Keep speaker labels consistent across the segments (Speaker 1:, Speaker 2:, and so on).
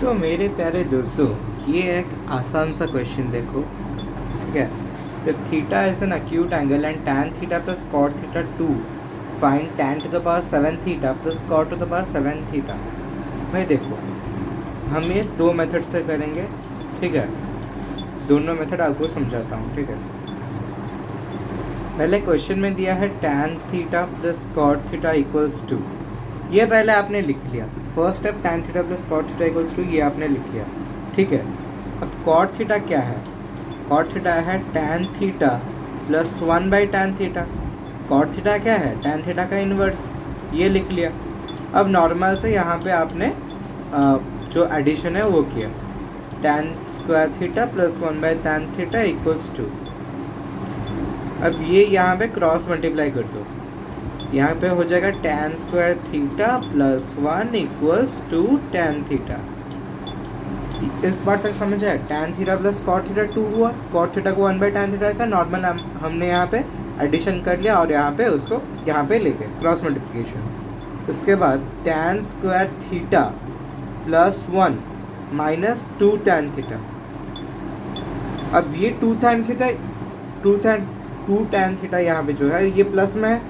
Speaker 1: तो मेरे प्यारे दोस्तों, ये एक आसान सा क्वेश्चन देखो, ठीक है। If theta is an acute angle and tan theta plus cot theta 2, find tan to the power 7 theta plus cot to the power 7 theta. भाई देखो, हम ये दो मेथड से करेंगे, ठीक है। दोनों मेथड आपको समझाता हूँ, ठीक है। पहले क्वेश्चन में दिया है tan theta plus cot theta equals two, ये पहले आपने लिख लिया। First step tan theta plus cot theta equals two, ये आपने लिख लिया, ठीक है। अब cot थीटा क्या है? cot थीटा है tan theta plus 1 by tan theta. cot theta क्या है? tan थीटा का इन्वर्स, ये लिख लिया। अब नॉर्मल से यहाँ पे आपने जो एडिशन है वो किया, tan square theta plus 1 by tan theta equals two. अब ये यहाँ पे क्रॉस मल्टीप्लाई कर दो, यहाँ पे हो जाएगा tan square theta plus 1 equals two tan theta. इस बार तक समझ आया? tan theta plus cot theta 2 हुआ, cot थीटा को 1 बाई tan थीटा का नॉर्मल हमने यहाँ पे एडिशन कर लिया और यहाँ पे उसको यहाँ पे लेके क्रॉस मल्टीप्लिकेशन। उसके बाद tan square theta plus 1 minus 2 tan theta. अब ये 2 tan थीटा यहाँ पे जो है ये प्लस में है,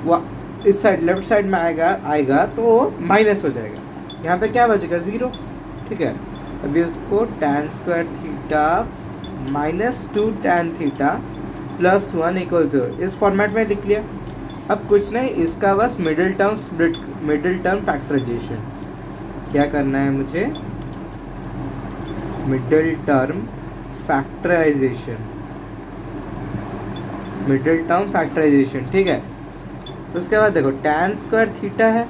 Speaker 1: वो इस साइड लेफ्ट साइड में आएगा तो माइनस हो जाएगा। यहाँ पे क्या बचेगा? 0, ठीक है। अभी उसको tan square theta minus 2 tan theta plus 1 equal 0 इस फॉर्मेट में लिख लिया। अब कुछ नहीं, इसका बस मिडिल टर्म फैक्टराइजेशन। क्या करना है मुझे? मिडिल टर्म फैक्टराइजेशन, ठीक है। उसके बाद देखो tan स्क्वायर थीटा है,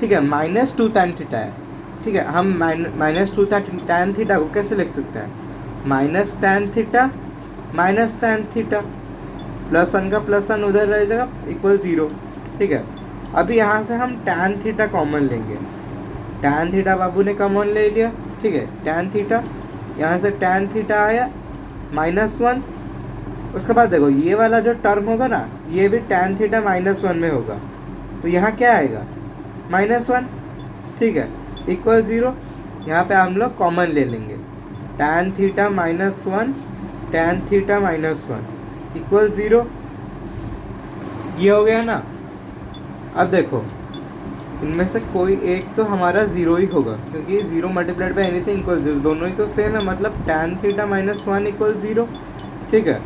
Speaker 1: ठीक है, माइनस 2 tan थीटा है, ठीक है। हम माइनस 2 tan थीटा को कैसे लिख सकते हैं? Minus tan theta minus tan theta, plus 1 का प्लस 1 उधर रह जाएगा इक्वल 0, ठीक है। अभी यहाँ से हम tan थीटा कॉमन लेंगे। tan थीटा बाबू ने कॉमन ले लिया, ठीक है। tan थीटा, यहाँ से tan थीटा आया माइनस 1। उसके बाद देखो ये वाला जो टर्म होगा ना, ये भी tan थीटा माइनस 1 में होगा, तो यहाँ क्या आएगा? माइनस 1, ठीक है, इक्वल 0। यहाँ पे हम लोग कॉमन ले लेंगे, tan theta minus 1 tan theta minus 1 equal 0। ये हो गया ना। अब देखो इनमें से कोई एक तो हमारा 0 ही होगा, क्योंकि 0 मल्टीप्लाइड बाई एनीथिंग इक्वल 0, दोनों ही तो सेम है, मतलब tan थीटा माइनस 1 इक्वल 0, ठीक है।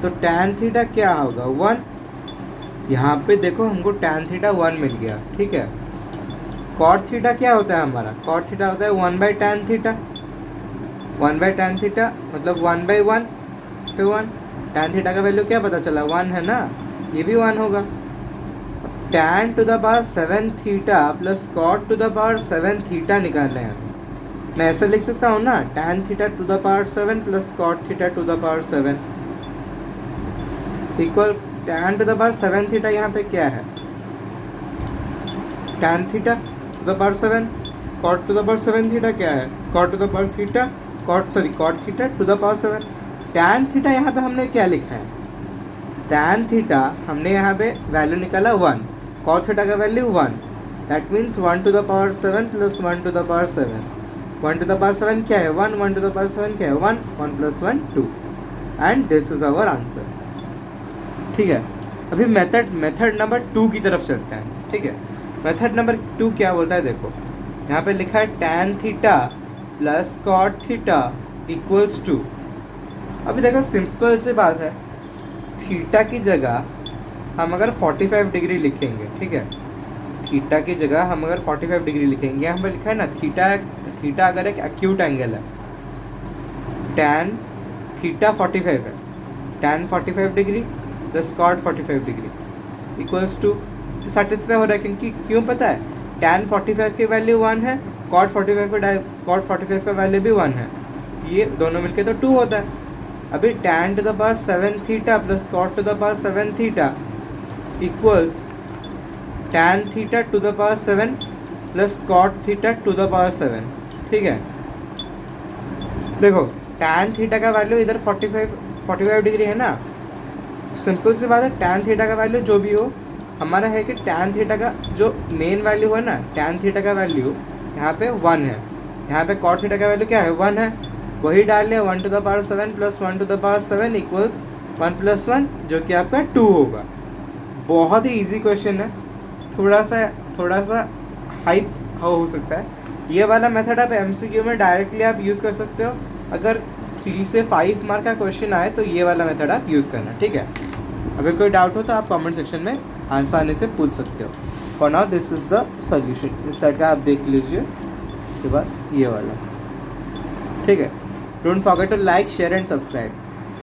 Speaker 1: तो tan थीटा क्या होगा? 1। यहाँ पे देखो हमको tan थीटा 1 मिल गया, ठीक है। cot थीटा क्या होता है हमारा? cot थीटा होता है 1 by tan theta. 1 by tan theta मतलब 1 बाई 1 पे 1। tan थीटा का वैल्यू क्या पता चला? 1 है ना, ये भी 1 होगा। tan to the power 7 theta plus cot to the power 7 theta निकालना है हमें। मैं ऐसे लिख सकता हूँ ना, tan theta to the power 7 plus cot theta to the power 7 equal tan to the power 7 theta. यहाँ पे क्या है? tan theta to the power 7, cot to the power 7 theta क्या है? cot to the power theta, cot theta to the power 7। tan theta यहाँ पे हमने क्या लिखा है? tan थीटा हमने यहाँ पे वैल्यू निकाला 1, cot थीटा का value 1, that means 1 to the power 7 plus 1 to the power 7। 1 to the power 7 क्या है? 1 1 टू द पावर 7 क्या है? 1 1 plus 1 2, and this is our answer, ठीक है। अभी मेथड नंबर 2 की तरफ चलते हैं, ठीक है। मेथड नंबर 2 क्या बोलता है? देखो यहाँ पे लिखा है tan theta plus cot theta equals two. अभी देखो सिंपल सी बात है, थीटा की जगह हम अगर 45 डिग्री लिखेंगे, ठीक है, थीटा की जगह हम अगर 45 डिग्री लिखेंगे, यहाँ पे लिखा है ना थीटा अगर एक एक्यूट एंगल है, tan थीटा 45 है, tan 45 degree plus cot 45 degree equals two, तो सेटिस्फाई हो रहा है, क्योंकि क्यों पता है? tan 45 की वैल्यू 1 है, cot 45 का वैल्यू भी 1 है, ये दोनों मिलके तो 2 होता है। अभी tan to the power 7 theta plus cot to the power 7 theta equals tan theta to the power 7 plus cot theta to the power 7, ठीक है। देखो tan थीटा का वैल्यू इधर 45 डिग्री है ना, सिंपल सी बात है, tan थीटा का वैल्यू जो भी हो हमारा है कि tan थीटा का जो मेन वैल्यू है ना, tan थीटा का वैल्यू यहाँ पे 1 है, यहाँ पे cot थीटा का वैल्यू क्या है 1 है, वही डाल लिया 1 to the power 7 plus 1 to the power 7 equals 1 plus 1 जो कि आपका 2 होगा। बहुत ही इजी क्वेश्चन है, थोड़ा सा हाइप हो सकता है। ये वाला मेथड आप MCQ में डायरेक्टली आप यूज़ कर सकते हो। अगर 3 से 5 मार्क का क्वेश्चन आए तो ये वाला मेथड आप यूज़ करना, ठीक है। अगर कोई डाउट हो तो आप कमेंट सेक्शन में आसानी से पूछ सकते हो। For now this is the solution. इस साइड का आप देख लीजिए, इसके बाद ये वाला, ठीक है। Don't forget to like share and subscribe.